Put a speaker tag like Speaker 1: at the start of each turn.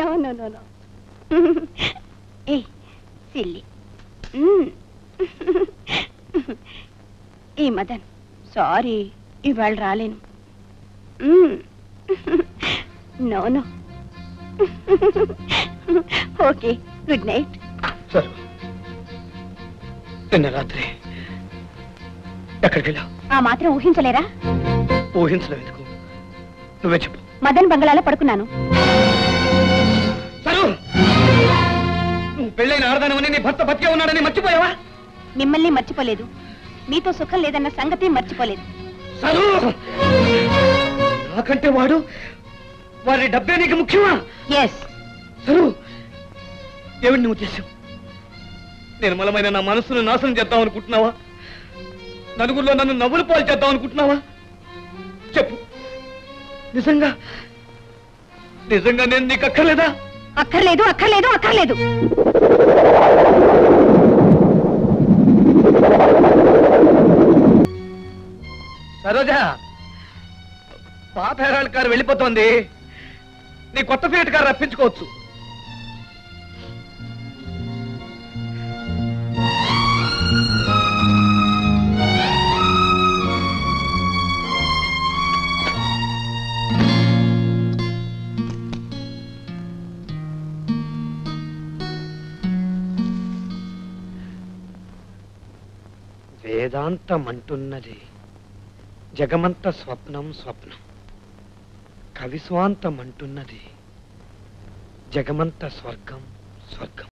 Speaker 1: No no no no. ఏ silly. ఏ Madan, sorry, ఇవాళ రాలేను. No no. Okay, good night.
Speaker 2: సరే, నిన్న రాత్రి ఎక్కడికి వెళ్ళావు?
Speaker 1: ఆ మాత్రం ఊహించలేరా?
Speaker 2: ఊహించడం ఎందుకు, నువ్వే చెప్పు.
Speaker 1: మదన్ బంగళాలో పడుకున్నాను.
Speaker 2: సరు, నువ్వు పెళ్ళైన ఆడదానమని నీ భర్త బతికే ఉన్నాడని మర్చిపోయావా?
Speaker 1: మిమ్మల్ని మర్చిపోలేదు, మీతో సుఖం లేదన్న సంగతి మర్చిపోలేదు.
Speaker 2: సరు, నాకంటే వారి డబ్బే నీకు ముఖ్యమా?
Speaker 1: ఎస్.
Speaker 2: సరు, ఏమిటి నువ్వు చేసావు? నిర్మలమైన నా మనసును నాశనం చేద్దాం అనుకుంటున్నావా? నలుగురిలో నన్ను నవ్వులు పాలు చేద్దాం అనుకుంటున్నావా? చెప్పు, నిజంగా నిజంగా నేను నీకు అక్కర్లేదా?
Speaker 1: అక్కర్లేదు, అక్కర్లేదు, అక్కర్లేదు.
Speaker 2: సరోజా, పాత హెరాల్డ్ కారు వెళ్ళిపోతోంది, నీ కొత్త ఫియట్ కారు రప్పించుకోవచ్చు. వేదాంతం అంటున్నది జగమంత స్వప్నం స్వప్నం, కవిస్వాంతం అంటున్నది జగమంత స్వర్గం స్వర్గం.